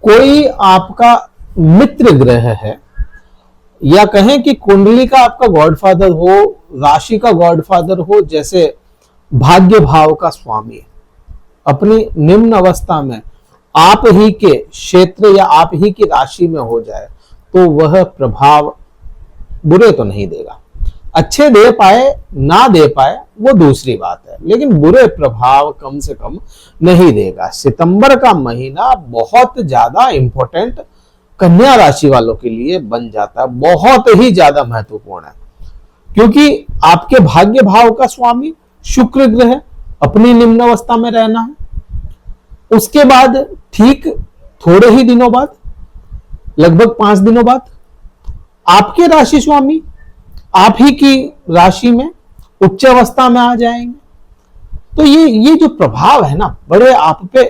कोई आपका मित्र ग्रह है या कहें कि कुंडली का आपका गॉडफादर हो, राशि का गॉडफादर हो, जैसे भाग्य भाव का स्वामी अपनी निम्न अवस्था में आप ही के क्षेत्र या आप ही की राशि में हो जाए तो वह प्रभाव बुरे तो नहीं देगा। अच्छे दे पाए ना दे पाए वो दूसरी बात है, लेकिन बुरे प्रभाव कम से कम नहीं देगा। सितंबर का महीना बहुत ज्यादा इंपॉर्टेंट कन्या राशि वालों के लिए बन जाता है, बहुत ही ज्यादा महत्वपूर्ण है, क्योंकि आपके भाग्य भाव का स्वामी शुक्र ग्रह अपनी निम्न अवस्था में रहना है। उसके बाद ठीक थोड़े ही दिनों बाद, लगभग 5 दिनों बाद, आपके राशि स्वामी आप ही की राशि में उच्च अवस्था में आ जाएंगे। तो ये जो प्रभाव है ना, बड़े आप पे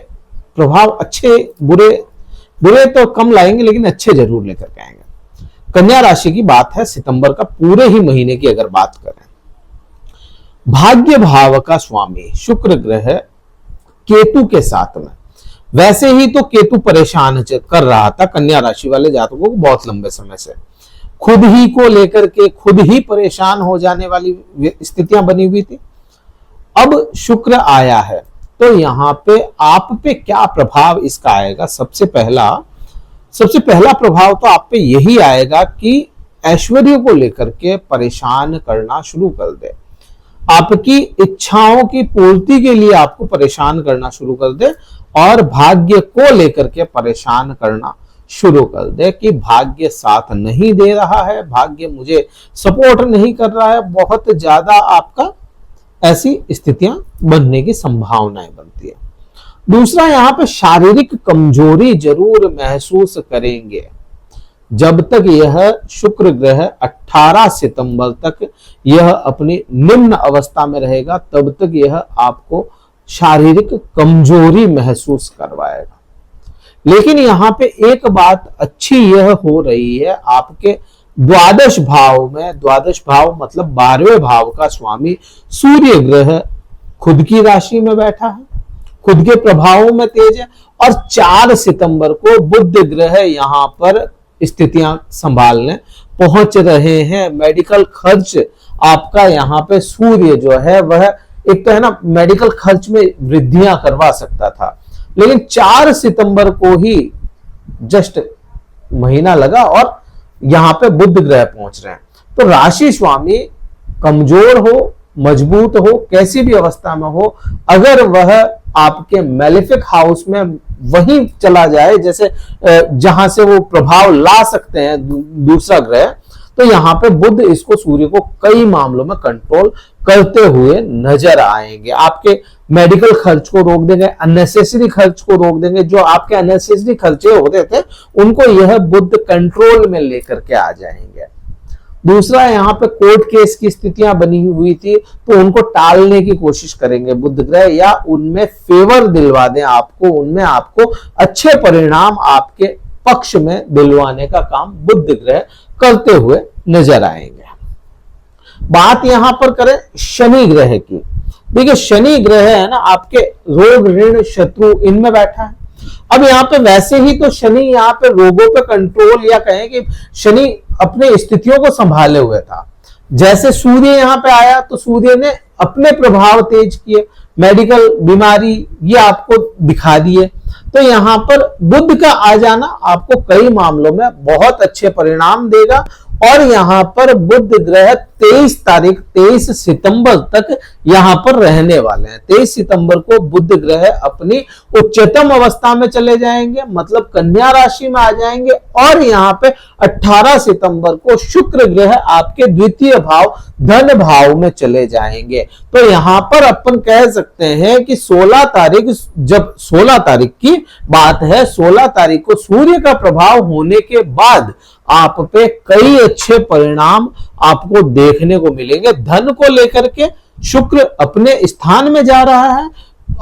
प्रभाव अच्छे बुरे तो कम लाएंगे, लेकिन अच्छे जरूर लेकर के आएंगे। कन्या राशि की बात है सितंबर का पूरे ही महीने की अगर बात करें, भाग्य भाव का स्वामी शुक्र ग्रह केतु के साथ में, वैसे ही तो केतु परेशान कर रहा था कन्या राशि वाले जातकों को बहुत लंबे समय से, खुद ही को लेकर के खुद ही परेशान हो जाने वाली स्थितियां बनी हुई थी। अब शुक्र आया है तो यहां पे आप पे क्या प्रभाव इसका आएगा? सबसे पहला प्रभाव तो आप पे यही आएगा कि ऐश्वर्य को लेकर के परेशान करना शुरू कर दे, आपकी इच्छाओं की पूर्ति के लिए आपको परेशान करना शुरू कर दे, और भाग्य को लेकर के परेशान करना शुरू कर दे कि भाग्य साथ नहीं दे रहा है, भाग्य मुझे सपोर्ट नहीं कर रहा है। बहुत ज्यादा आपका ऐसी स्थितियां बनने की संभावनाएं बनती है। दूसरा, यहां पे शारीरिक कमजोरी जरूर महसूस करेंगे। जब तक यह शुक्र ग्रह 18 सितंबर तक यह अपनी निम्न अवस्था में रहेगा, तब तक यह आपको शारीरिक कमजोरी महसूस करवाएगा। लेकिन यहां पे एक बात अच्छी यह हो रही है, आपके द्वादश भाव में, द्वादश भाव मतलब 12वें भाव का स्वामी सूर्य ग्रह खुद की राशि में बैठा है, खुद के प्रभावों में तेज है, और 4 सितंबर को बुध ग्रह यहां पर स्थितियां संभालने पहुंच रहे हैं। मेडिकल खर्च आपका यहां पे सूर्य जो है वह एक तो है ना, मेडिकल खर्च में वृद्धियां करवा सकता था, लेकिन 4 सितंबर को ही जस्ट महीना लगा और यहां पे बुध ग्रह पहुंच रहे हैं। तो राशि स्वामी कमजोर हो, मजबूत हो, कैसी भी अवस्था में हो, अगर वह आपके मैलेफिक हाउस में वहीं चला जाए जैसे जहां से वो प्रभाव ला सकते हैं दूसरा ग्रह, तो यहां पे बुध इसको सूर्य को कई मामलों में कंट्रोल करते हुए नजर आएंगे। आपके मेडिकल खर्च को रोक देंगे, अननेसेसरी खर्च को रोक देंगे। जो आपके अननेसेसरी खर्चे होते थे उनको यह बुध कंट्रोल में लेकर के आ जाएंगे। दूसरा, यहाँ पे कोर्ट केस की स्थितियां बनी हुई थी तो उनको टालने की कोशिश करेंगे बुध ग्रह, या उनमें फेवर दिलवा दें आपको, उनमें आपको अच्छे परिणाम आपके पक्ष में दिलवाने का काम बुध ग्रह करते हुए नजर आएंगे। बात यहां पर करें शनि ग्रह की। देखिए, शनि ग्रह है ना आपके रोग ऋण शत्रु इनमें बैठा है। अब यहाँ पे वैसे ही तो शनि यहाँ पे रोगों पे कंट्रोल, या कहें कि शनि अपने स्थितियों को संभाले हुए था। जैसे सूर्य यहाँ पे आया तो सूर्य ने अपने प्रभाव तेज किए, मेडिकल बीमारी ये आपको दिखा दिए। तो यहाँ पर बुध का आ जाना आपको कई मामलों में बहुत अच्छे परिणाम देगा, और यहाँ पर बुध ग्रह 23 सितंबर तक यहाँ पर रहने वाले हैं। 23 सितंबर को बुध ग्रह अपनी उच्चतम अवस्था में चले जाएंगे, मतलब कन्या राशि में आ जाएंगे, और यहाँ पे 18 सितंबर को शुक्र ग्रह आपके द्वितीय भाव धन भाव में चले जाएंगे। तो यहाँ पर अपन कह सकते हैं कि 16 तारीख, जब 16 तारीख की बात है, 16 तारीख को सूर्य का प्रभाव होने के बाद आप पे कई अच्छे परिणाम आपको देखने को मिलेंगे। धन को लेकर के शुक्र अपने स्थान में जा रहा है,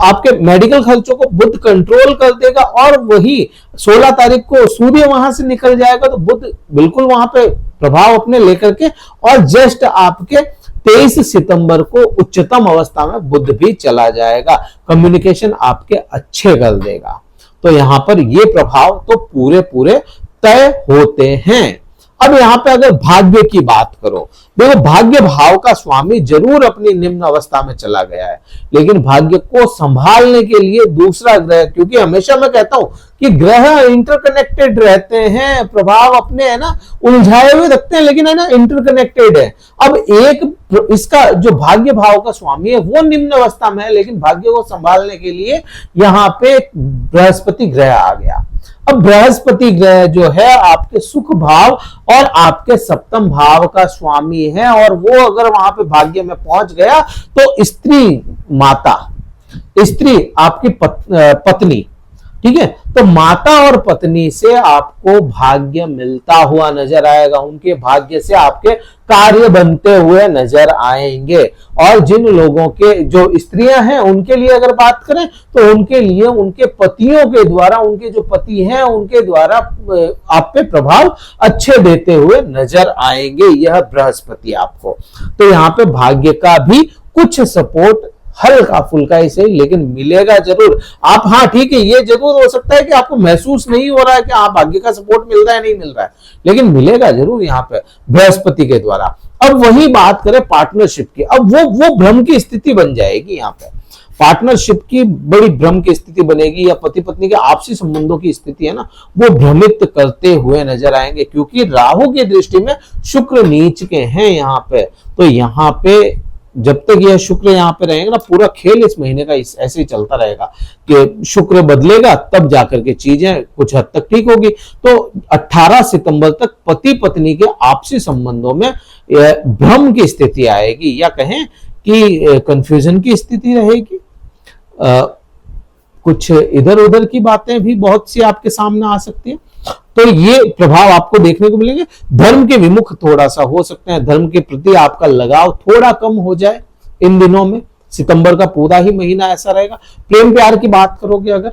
आपके मेडिकल खर्चों को बुध कंट्रोल कर देगा, और वही 16 तारीख को सूर्य वहां से निकल जाएगा तो बुध बिल्कुल वहां पे प्रभाव अपने लेकर के, और जस्ट आपके 23 सितंबर को उच्चतम अवस्था में बुध भी चला जाएगा, कम्युनिकेशन आपके अच्छे कर देगा। तो यहां पर ये प्रभाव तो पूरे पूरे तय होते हैं। अब यहां पे अगर भाग्य की बात करो, देखो भाग्य भाव का स्वामी जरूर अपनी निम्न अवस्था में चला गया है, लेकिन भाग्य को संभालने के लिए दूसरा ग्रह, क्योंकि हमेशा मैं कहता हूं कि ग्रह इंटरकनेक्टेड रहते हैं, प्रभाव अपने है ना उलझाए हुए रखते हैं, लेकिन है ना इंटरकनेक्टेड है। अब एक इसका जो भाग्य भाव का स्वामी है वो निम्न अवस्था में है, लेकिन भाग्य को संभालने के लिए यहां पे बृहस्पति ग्रह आ गया। अब बृहस्पति ग्रह जो है आपके सुख भाव और आपके सप्तम भाव का स्वामी है, और वो अगर वहां पे भाग्य में पहुंच गया तो स्त्री माता, स्त्री आपकी पत्नी, ठीक है, तो माता और पत्नी से आपको भाग्य मिलता हुआ नजर आएगा, उनके भाग्य से आपके कार्य बनते हुए नजर आएंगे। और जिन लोगों के जो स्त्रियां हैं उनके लिए अगर बात करें तो उनके लिए उनके पतियों के द्वारा, उनके जो पति हैं उनके द्वारा आप पे प्रभाव अच्छे देते हुए नजर आएंगे यह बृहस्पति आपको। तो यहाँ पे भाग्य का भी कुछ सपोर्ट हल्का फुल्का ही सही, लेकिन मिलेगा जरूर। आप हाँ ठीक है, ये जरूर हो सकता है कि आपको महसूस नहीं हो रहा है कि आप भाग्य का सपोर्ट मिल रहा है नहीं मिल रहा है, लेकिन मिलेगा जरूर यहाँ पे बृहस्पति के द्वारा। अब वही बात करें पार्टनरशिप की, अब वो भ्रम की स्थिति बन जाएगी यहाँ पे, पार्टनरशिप की बड़ी भ्रम की स्थिति बनेगी, या पति पत्नी के आपसी संबंधों की स्थिति है ना वो भ्रमित करते हुए नजर आएंगे, क्योंकि राहु की दृष्टि में शुक्र नीच के हैं यहाँ पे। तो यहाँ पे जब तक यह शुक्र यहाँ पे रहेगा ना, पूरा खेल इस महीने का ऐसे ही चलता रहेगा कि शुक्र बदलेगा तब जाकर के चीजें कुछ हद तक ठीक होगी। तो 18 सितंबर तक पति पत्नी के आपसी संबंधों में भ्रम की स्थिति आएगी, या कहें कि कंफ्यूजन की स्थिति रहेगी। कुछ इधर उधर की बातें भी बहुत सी आपके सामने आ सकती है, तो ये प्रभाव आपको देखने को मिलेंगे। धर्म के विमुख थोड़ा सा हो सकते हैं, धर्म के प्रति आपका लगाव थोड़ा कम हो जाए इन दिनों में, सितंबर का पूरा ही महीना ऐसा रहेगा। प्रेम प्यार की बात करोगे अगर,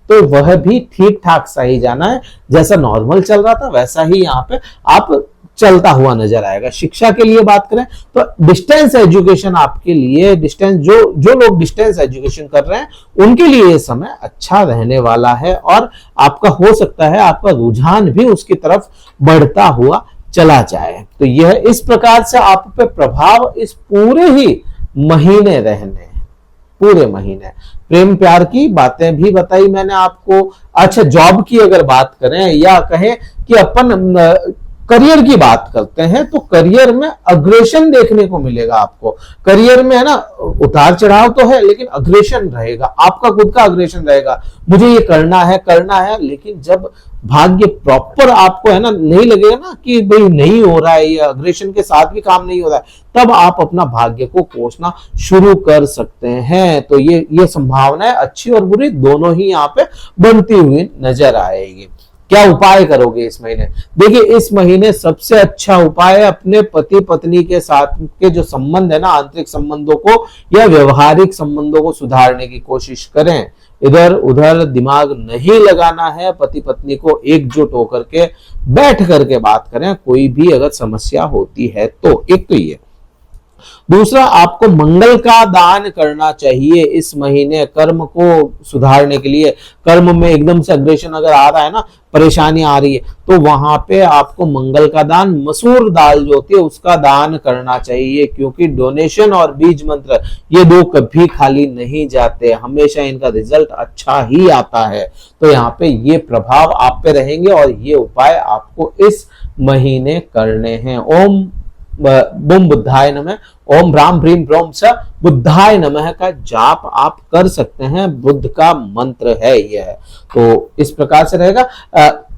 तो वह भी ठीक ठाक सा ही जाना है, जैसा नॉर्मल चल रहा था वैसा ही यहाँ पे आप चलता हुआ नजर आएगा। शिक्षा के लिए बात करें तो डिस्टेंस एजुकेशन आपके लिए, डिस्टेंस जो लोग डिस्टेंस एजुकेशन कर रहे हैं उनके लिए ये समय अच्छा रहने वाला है, और आपका हो सकता है आपका रुझान भी उसकी तरफ बढ़ता हुआ चला जाए। तो यह इस प्रकार से आप पे प्रभाव इस पूरे ही महीने रहने, पूरे महीने। प्रेम प्यार की बातें भी बताई मैंने आपको। अच्छा, जॉब की अगर बात करें, या कहें कि अपन करियर की बात करते हैं, तो करियर में अग्रेशन देखने को मिलेगा आपको। करियर में है ना उतार चढ़ाव तो है, लेकिन अग्रेशन रहेगा, आपका खुद का अग्रेशन रहेगा, मुझे ये करना है, लेकिन जब भाग्य प्रॉपर आपको है ना नहीं लगेगा ना कि भाई नहीं हो रहा है, ये अग्रेशन के साथ भी काम नहीं हो रहा है, तब आप अपना भाग्य को कोसना शुरू कर सकते हैं। तो ये संभावनाएं अच्छी और बुरी दोनों ही यहाँ पे बनती हुई नजर आएगी। क्या उपाय करोगे इस महीने? देखिए, इस महीने सबसे अच्छा उपाय अपने पति पत्नी के साथ के जो संबंध है ना, आंतरिक संबंधों को या व्यवहारिक संबंधों को सुधारने की कोशिश करें। इधर उधर दिमाग नहीं लगाना है, पति पत्नी को एकजुट होकर के बैठ करके बात करें कोई भी अगर समस्या होती है तो। एक तो ये, दूसरा आपको मंगल का दान करना चाहिए इस महीने कर्म को सुधारने के लिए। कर्म में एकदम से अग्रेशन अगर आ रहा है ना, परेशानी आ रही है, तो वहां पे आपको मंगल का दान, मसूर दाल जो होती है उसका दान करना चाहिए, क्योंकि डोनेशन और बीज मंत्र ये दो कभी खाली नहीं जाते, हमेशा इनका रिजल्ट अच्छा ही आता है। तो यहाँ पे ये प्रभाव आप पे रहेंगे और ये उपाय आपको इस महीने करने हैं। ओम बुम बुद्धाय नमः, ओम राम भ्रीम ब्रोम स बुद्धाय नमः का जाप आप कर सकते हैं, बुद्ध का मंत्र है यह। तो इस प्रकार से रहेगा।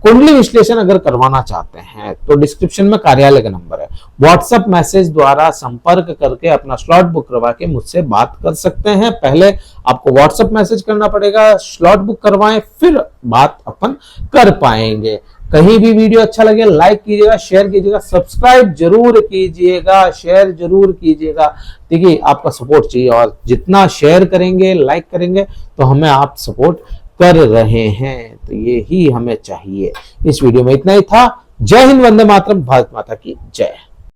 कुंडली विश्लेषण अगर करवाना चाहते हैं तो डिस्क्रिप्शन में कार्यालय का नंबर है, व्हाट्सएप मैसेज द्वारा संपर्क करके अपना स्लॉट बुक करवा के मुझसे बात कर सकते हैं। पहले आपको व्हाट्सएप मैसेज करना पड़ेगा, स्लॉट बुक करवाएं, फिर बात अपन कर पाएंगे। कहीं भी वीडियो अच्छा लगे लाइक कीजिएगा, शेयर कीजिएगा, सब्सक्राइब जरूर कीजिएगा, शेयर जरूर कीजिएगा। देखिए, आपका सपोर्ट चाहिए, और जितना शेयर करेंगे, लाइक करेंगे, तो हमें आप सपोर्ट कर रहे हैं, तो ये ही हमें चाहिए। इस वीडियो में इतना ही था। जय हिंद, वंदे मातरम, भारत माता की जय।